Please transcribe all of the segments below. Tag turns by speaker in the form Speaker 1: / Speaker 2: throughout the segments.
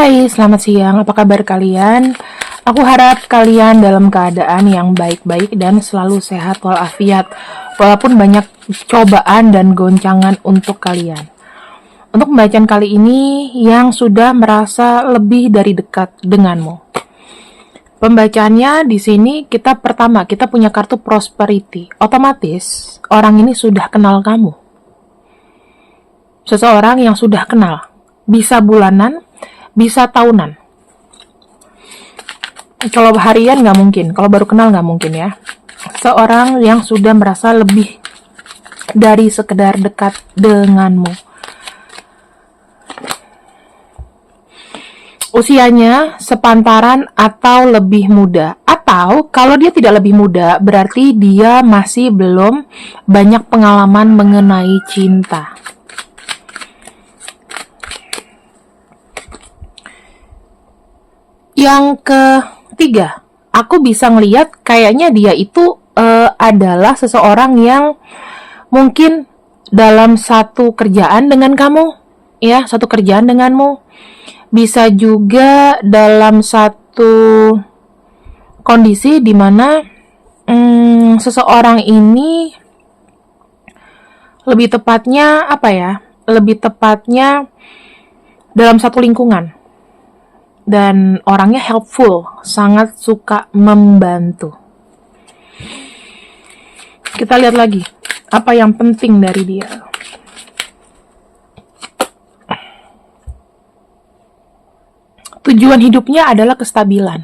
Speaker 1: Hai, selamat siang. Apa kabar kalian? Aku harap kalian dalam keadaan yang baik-baik dan selalu sehat walafiat, walaupun banyak cobaan dan goncangan untuk kalian. Untuk pembacaan kali ini yang sudah merasa lebih dari dekat denganmu. Pembacaannya di sini kita punya kartu prosperity. Otomatis orang ini sudah kenal kamu. Seseorang yang sudah kenal. Bisa bulanan, bisa tahunan. Kalau harian nggak mungkin, kalau baru kenal nggak mungkin ya. Seorang yang sudah merasa lebih dari sekedar dekat denganmu. Usianya sepantaran atau lebih muda. Atau kalau dia tidak lebih muda, berarti dia masih belum banyak pengalaman mengenai cinta. Yang ketiga, aku bisa ngelihat kayaknya dia itu adalah seseorang yang mungkin dalam satu kerjaan dengan kamu, ya, satu kerjaan denganmu. Bisa juga dalam satu kondisi di mana seseorang ini lebih tepatnya Lebih tepatnya dalam satu lingkungan. Dan orangnya helpful, sangat suka membantu. Kita lihat lagi, apa yang penting dari dia. Tujuan hidupnya adalah kestabilan.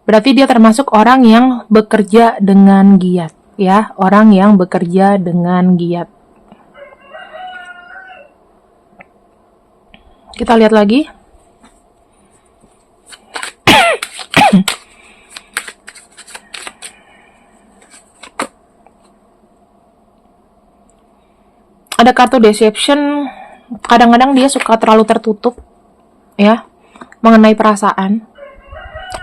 Speaker 1: Berarti dia termasuk orang yang bekerja dengan giat, ya, orang yang bekerja dengan giat. Kita lihat lagi. Ada kartu deception. Kadang-kadang dia suka terlalu tertutup, ya, mengenai perasaan.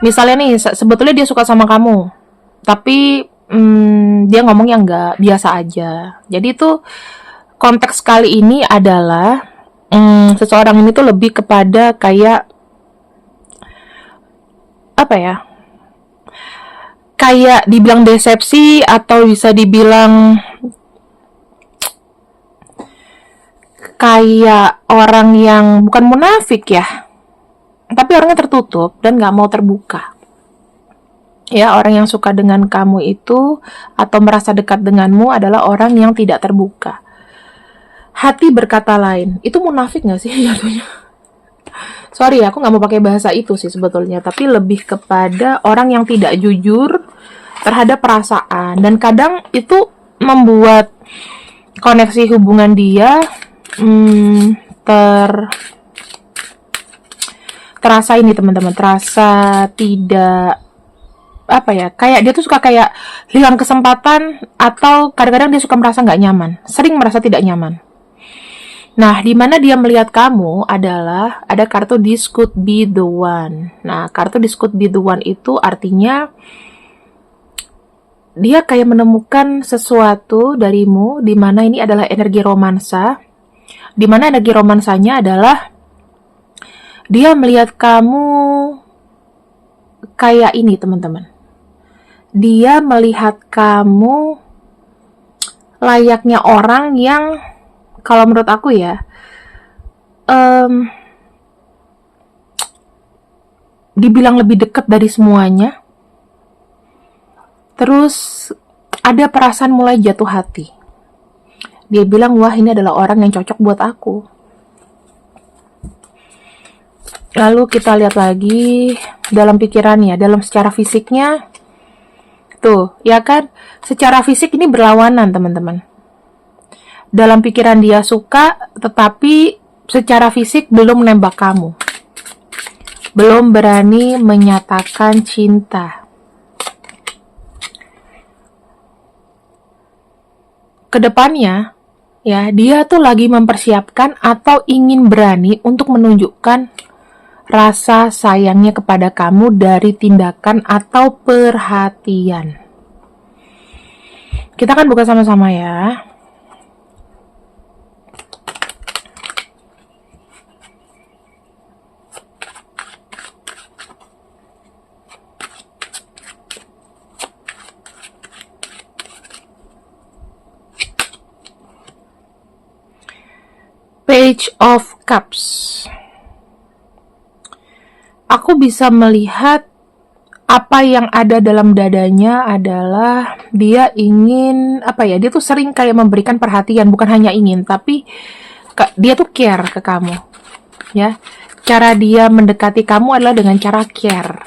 Speaker 1: Misalnya nih, sebetulnya dia suka sama kamu, tapi dia ngomongnya nggak biasa aja. Jadi itu konteks kali ini adalah seseorang ini tuh lebih kepada kayak apa ya? Kayak dibilang desepsi atau bisa dibilang kayak orang yang bukan munafik ya, tapi orangnya tertutup dan gak mau terbuka. Ya, orang yang suka dengan kamu itu atau merasa dekat denganmu adalah orang yang tidak terbuka. Hati berkata lain, itu munafik gak sih jatuhnya? Sorry, aku gak mau pakai bahasa itu sih sebetulnya, tapi lebih kepada orang yang tidak jujur terhadap perasaan. Dan kadang itu membuat koneksi hubungan dia terasa ini teman-teman, terasa tidak kayak dia tuh suka kayak hilang kesempatan, atau kadang-kadang dia suka merasa nggak nyaman, sering merasa tidak nyaman. Nah, di mana dia melihat kamu adalah ada kartu this could be the one. Nah, kartu this could be the one itu artinya dia kayak menemukan sesuatu darimu, di mana ini adalah energi romansa. Di mana energi romansanya adalah dia melihat kamu kayak ini teman-teman. Dia melihat kamu layaknya orang yang kalau menurut aku ya dibilang lebih dekat dari semuanya. Terus ada perasaan mulai jatuh hati. Dia bilang, wah ini adalah orang yang cocok buat aku. Lalu kita lihat lagi dalam pikirannya, dalam secara fisiknya. Tuh, ya kan? Secara fisik ini berlawanan, teman-teman. Dalam pikiran dia suka, tetapi secara fisik belum nembak kamu. Belum berani menyatakan cinta. Kedepannya, ya, dia tuh lagi mempersiapkan atau ingin berani untuk menunjukkan rasa sayangnya kepada kamu dari tindakan atau perhatian. Kita kan buka sama-sama ya. Page of Cups. Aku bisa melihat apa yang ada dalam dadanya adalah dia ingin, dia tuh sering kayak memberikan perhatian, bukan hanya ingin, tapi dia tuh care ke kamu. Ya. Cara dia mendekati kamu adalah dengan cara care.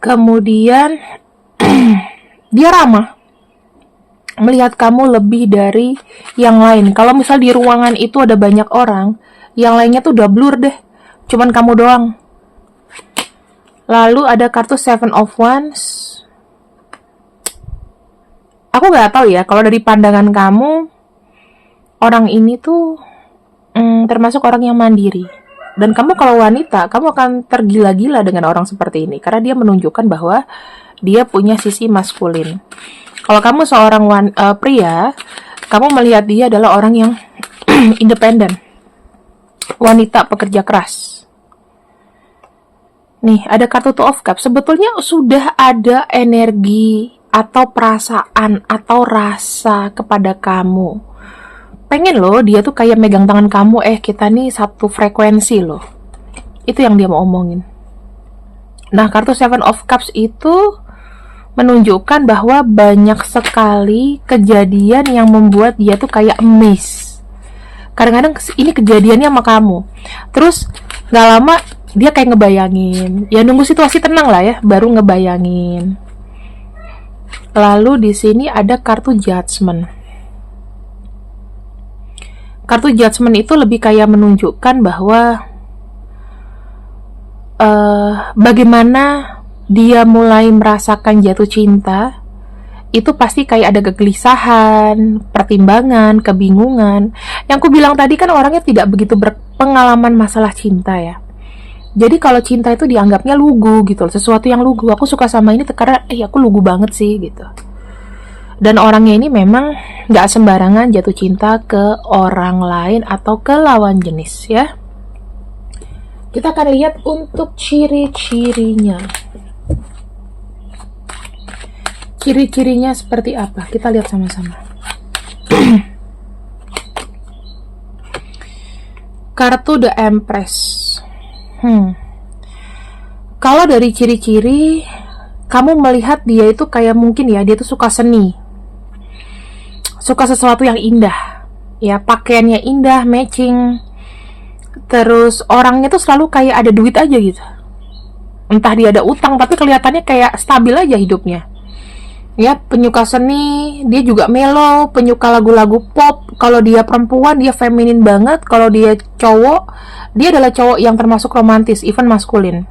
Speaker 1: Kemudian dia ramah. Melihat kamu lebih dari yang lain. Kalau misal di ruangan itu ada banyak orang, yang lainnya tuh udah blur deh. Cuman kamu doang. Lalu ada kartu Seven of Wands. Aku nggak tahu ya, kalau dari pandangan kamu, orang ini tuh termasuk orang yang mandiri. Dan kamu kalau wanita, kamu akan tergila-gila dengan orang seperti ini. Karena dia menunjukkan bahwa dia punya sisi maskulin. Kalau kamu seorang pria, kamu melihat dia adalah orang yang independen. Wanita pekerja keras. Nih, ada kartu Two of Cups. Sebetulnya sudah ada energi atau perasaan atau rasa kepada kamu. Pengen loh, dia tuh kayak megang tangan kamu, kita nih satu frekuensi loh. Itu yang dia mau omongin. Nah, kartu Seven of Cups itu menunjukkan bahwa banyak sekali kejadian yang membuat dia tuh kayak miss. Kadang-kadang ini kejadiannya sama kamu. Terus gak lama dia kayak ngebayangin. Ya nunggu situasi tenang lah ya, baru ngebayangin. Lalu di sini ada kartu Judgment. Kartu Judgment itu lebih kayak menunjukkan bahwa bagaimana dia mulai merasakan jatuh cinta, itu pasti kayak ada kegelisahan, pertimbangan, kebingungan. Yang aku bilang tadi kan orangnya tidak begitu berpengalaman masalah cinta ya. Jadi kalau cinta itu dianggapnya lugu gitu, sesuatu yang lugu. Aku suka sama ini karena aku lugu banget sih gitu. Dan orangnya ini memang gak sembarangan jatuh cinta ke orang lain atau ke lawan jenis ya. Kita akan lihat untuk ciri-cirinya. Ciri-cirinya seperti apa? Kita lihat sama-sama. Kartu The Empress. Kalau dari ciri-ciri, kamu melihat dia itu kayak mungkin ya, dia tuh suka seni. Suka sesuatu yang indah. Ya, pakaiannya indah, matching. Terus orangnya tuh selalu kayak ada duit aja gitu. Entah dia ada utang, tapi kelihatannya kayak stabil aja hidupnya. Ya, penyuka seni, dia juga mellow, penyuka lagu-lagu pop. Kalau dia perempuan, dia feminin banget. Kalau dia cowok, dia adalah cowok yang termasuk romantis, even maskulin.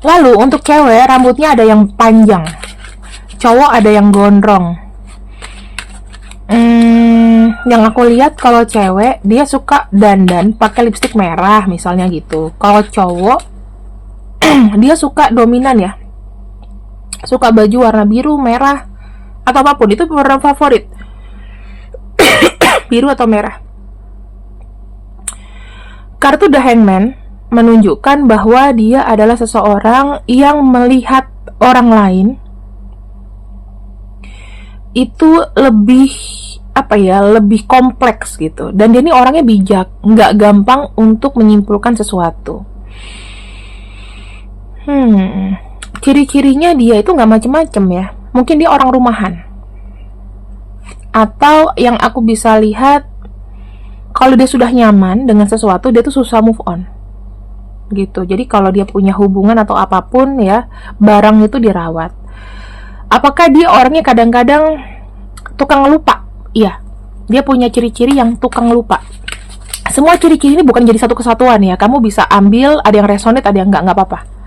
Speaker 1: Lalu, untuk cewek, rambutnya ada yang panjang. Cowok ada yang gondrong. Yang aku lihat kalau cewek, dia suka dandan pakai lipstik merah, misalnya gitu. Kalau cowok, dia suka dominan ya. Suka baju warna biru, merah, atau apapun. Itu warna favorit. Biru atau merah. Kartu The Hangman menunjukkan bahwa dia adalah seseorang yang melihat orang lain itu lebih lebih kompleks gitu. Dan dia ini orangnya bijak, nggak gampang untuk menyimpulkan sesuatu. Ciri-cirinya dia itu nggak macem-macem ya. Mungkin dia orang rumahan. Atau yang aku bisa lihat, kalau dia sudah nyaman dengan sesuatu, dia tuh susah move on. Gitu. Jadi kalau dia punya hubungan atau apapun ya, barang itu dirawat. Apakah dia orangnya kadang-kadang tukang lupa? Iya. Dia punya ciri-ciri yang tukang lupa. Semua ciri-ciri ini bukan jadi satu kesatuan ya. Kamu bisa ambil, ada yang resonate, ada yang nggak apa-apa.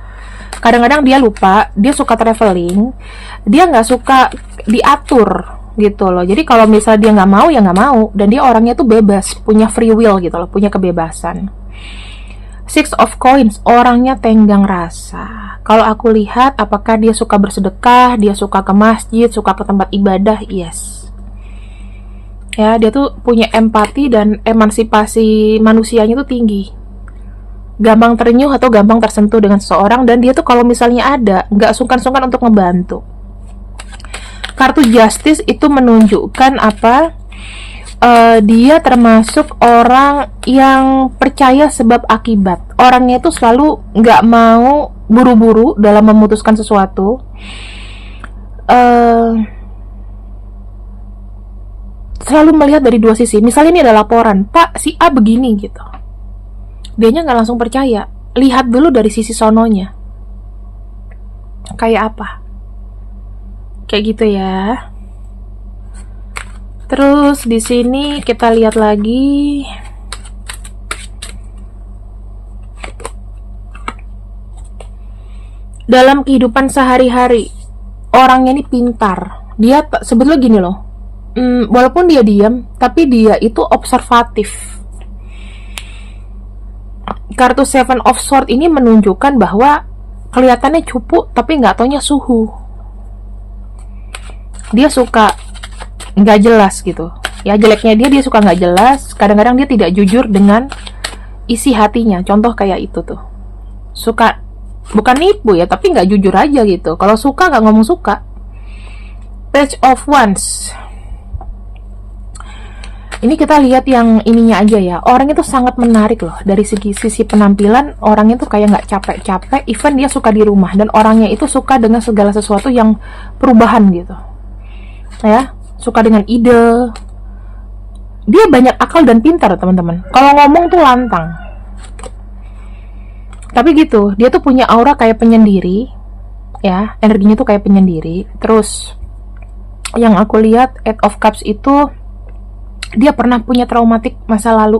Speaker 1: Kadang-kadang dia lupa, dia suka traveling, dia nggak suka diatur gitu loh. Jadi kalau misalnya dia nggak mau, ya nggak mau. Dan dia orangnya tuh bebas, punya free will gitu loh, punya kebebasan. Six of Coins, orangnya tenggang rasa. Kalau aku lihat, apakah dia suka bersedekah, dia suka ke masjid, suka ke tempat ibadah, yes. Ya, dia tuh punya empati dan emansipasi manusianya tuh tinggi. Gampang terenyuh atau gampang tersentuh dengan seseorang, dan dia tuh kalau misalnya ada, nggak sungkan-sungkan untuk ngebantu. Kartu Justice itu menunjukkan apa? dia termasuk orang yang percaya sebab akibat. Orangnya itu selalu nggak mau buru-buru dalam memutuskan sesuatu. Selalu melihat dari dua sisi. Misalnya ini ada laporan, Pak, si A begini gitu. Dianya nggak langsung percaya. Lihat dulu dari sisi sononya. Kayak apa? Kayak gitu ya. Terus di sini kita lihat lagi. Dalam kehidupan sehari-hari, orangnya ini pintar. Dia sebetulnya gini loh. Walaupun dia diam, tapi dia itu observatif. Kartu Seven of Swords ini menunjukkan bahwa kelihatannya cupu, tapi nggak taunya suhu. Dia suka nggak jelas gitu. Ya, jeleknya dia suka nggak jelas. Kadang-kadang dia tidak jujur dengan isi hatinya. Contoh kayak itu tuh. Suka, bukan nipu ya, tapi nggak jujur aja gitu. Kalau suka nggak ngomong suka. Page of Wands. Ini kita lihat yang ininya aja ya. Orang itu sangat menarik loh. Dari sisi penampilan, orangnya tuh kayak nggak capek-capek. Even dia suka di rumah. Dan orangnya itu suka dengan segala sesuatu yang perubahan gitu. Ya, suka dengan ide. Dia banyak akal dan pintar teman-teman. Kalau ngomong tuh lantang. Tapi gitu, dia tuh punya aura kayak penyendiri. Ya, energinya tuh kayak penyendiri. Terus, yang aku lihat, Eight of Cups itu dia pernah punya traumatik masa lalu.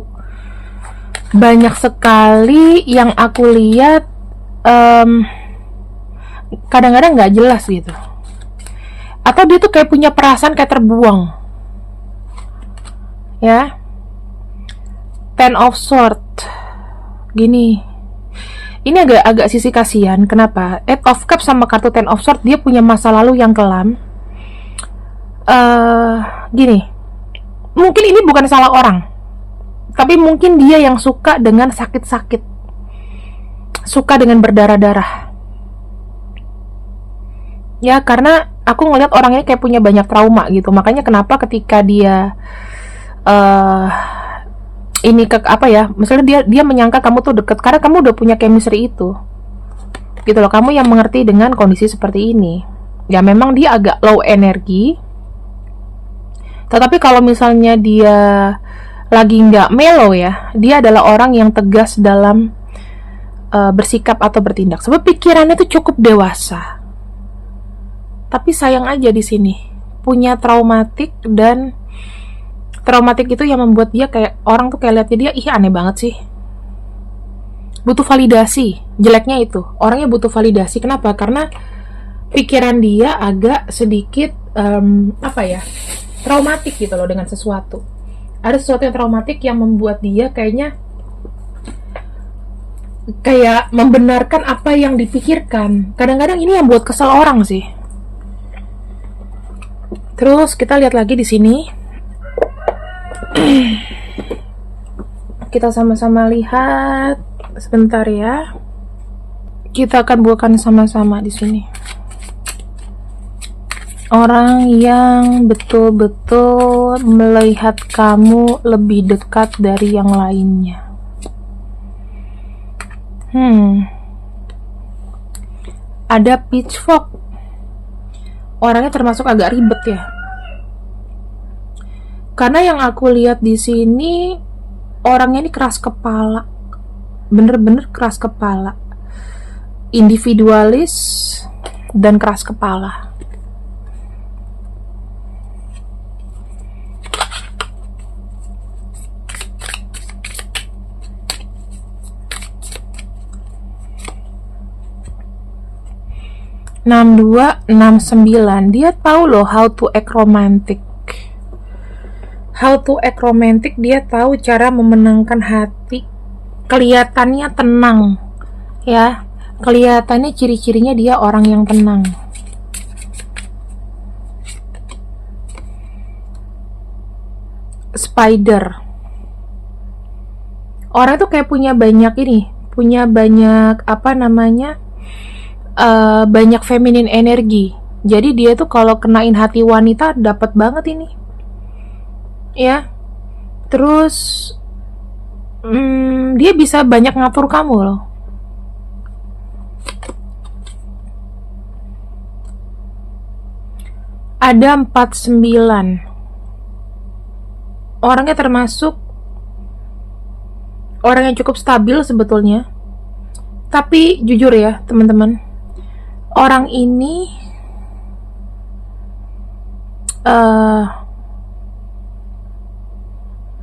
Speaker 1: Banyak sekali yang aku lihat kadang-kadang nggak jelas gitu. Atau dia tuh kayak punya perasaan kayak terbuang. Ya. Ten of Swords. Gini. Ini agak sisi kasihan. Kenapa? Eight of Cups sama kartu Ten of Swords dia punya masa lalu yang kelam. Gini. Mungkin ini bukan salah orang, tapi mungkin dia yang suka dengan sakit-sakit, suka dengan berdarah-darah. Ya, karena aku ngeliat orangnya kayak punya banyak trauma gitu. Makanya kenapa ketika dia ini apa ya? Misalnya dia menyangka kamu tuh deket karena kamu udah punya chemistry itu. Gitu loh, kamu yang mengerti dengan kondisi seperti ini. Ya memang dia agak low energi. Tetapi kalau misalnya dia lagi nggak mellow ya, dia adalah orang yang tegas dalam bersikap atau bertindak. Sebab pikirannya tuh cukup dewasa. Tapi sayang aja di sini punya traumatik, dan traumatik itu yang membuat dia kayak orang tuh kayak lihatnya dia, ih aneh banget sih. Butuh validasi. Jeleknya itu orangnya butuh validasi. Kenapa? Karena pikiran dia agak sedikit traumatik gitu loh dengan sesuatu. Ada sesuatu yang traumatik yang membuat dia kayaknya kayak membenarkan apa yang dipikirkan. Kadang-kadang ini yang buat kesel orang sih. Terus kita lihat lagi di sini. Kita sama-sama lihat sebentar ya. Kita akan buatkan sama-sama di sini. Orang yang betul-betul melihat kamu lebih dekat dari yang lainnya. Ada pitchfork. Orangnya termasuk agak ribet ya. Karena yang aku lihat di sini orangnya ini keras kepala. Bener-bener keras kepala. Individualis dan keras kepala. Dia tahu loh how to act romantic. Dia tahu cara memenangkan hati. Kelihatannya tenang ya, kelihatannya ciri-cirinya dia orang yang tenang. Spider. Orang tuh kayak punya banyak banyak feminine energi. Jadi dia tuh kalau kenain hati wanita dapat banget ini. Ya. Terus dia bisa banyak ngatur kamu loh. Ada 49. Orangnya termasuk orang yang cukup stabil sebetulnya. Tapi jujur ya teman-teman, orang ini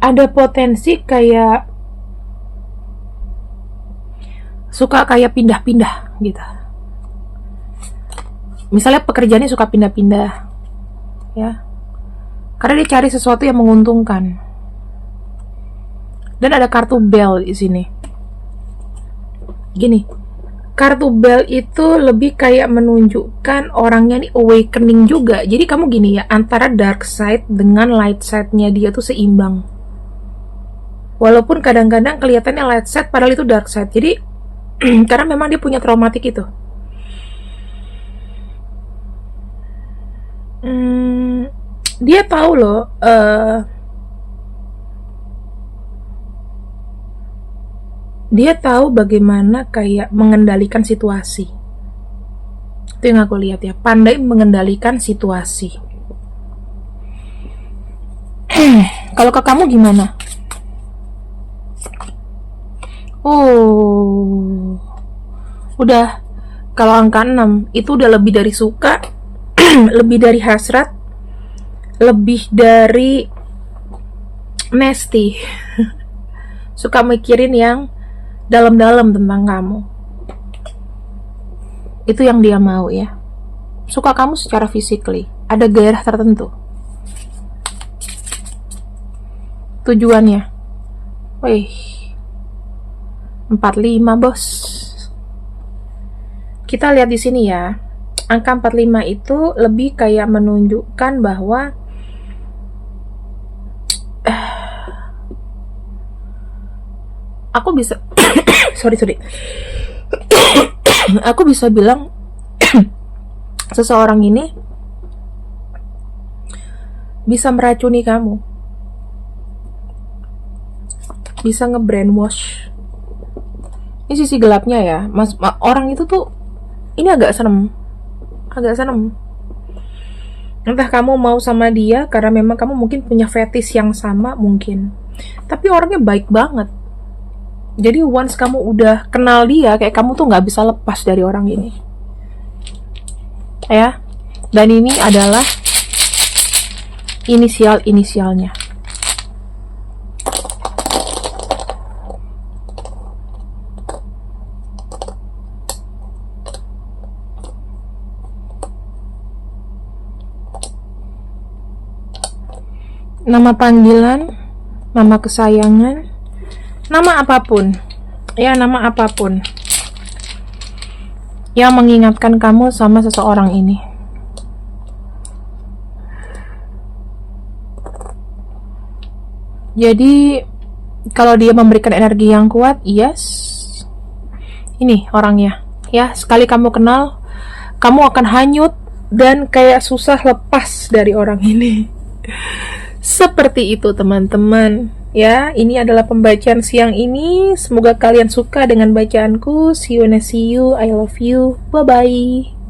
Speaker 1: ada potensi kayak suka kayak pindah-pindah gitu. Misalnya pekerjaannya suka pindah-pindah, ya, karena dia cari sesuatu yang menguntungkan. Dan ada kartu bell di sini. Gini, kartu bell itu lebih kayak menunjukkan orangnya nih awakening juga. Jadi kamu gini ya, antara dark side dengan light side-nya dia tuh seimbang. Walaupun kadang-kadang kelihatannya light side padahal itu dark side. Jadi karena memang dia punya traumatik itu. Dia tahu loh, dia tahu bagaimana kayak mengendalikan situasi. Itu yang aku lihat ya, pandai mengendalikan situasi. Kalau ke kamu gimana? Oh, udah. Kalau angka 6 itu udah lebih dari suka, lebih dari hasrat, lebih dari nasty. Suka mikirin yang dalam-dalam tentang kamu. Itu yang dia mau ya. Suka kamu secara physically, ada gairah tertentu. Tujuannya, wih, 45 bos. Kita lihat di sini ya. Angka 45 itu lebih kayak menunjukkan bahwa aku bisa sorry aku bisa bilang seseorang ini bisa meracuni kamu, bisa nge-brainwash. Ini sisi gelapnya ya, mas. Orang itu tuh ini agak serem. Entah kamu mau sama dia karena memang kamu mungkin punya fetish yang sama mungkin, tapi orangnya baik banget. Jadi once kamu udah kenal dia, kayak kamu tuh nggak bisa lepas dari orang ini, ya. Dan ini adalah inisialnya. Nama panggilan, nama kesayangan, nama apapun, ya, nama apapun yang mengingatkan kamu sama seseorang ini. Jadi kalau dia memberikan energi yang kuat, yes, ini orangnya, ya. Sekali kamu kenal, kamu akan hanyut dan kayak susah lepas dari orang ini. Seperti itu teman-teman. Ya, ini adalah pembacaan siang ini. Semoga kalian suka dengan bacaanku. See you and I see you. I love you. Bye-bye.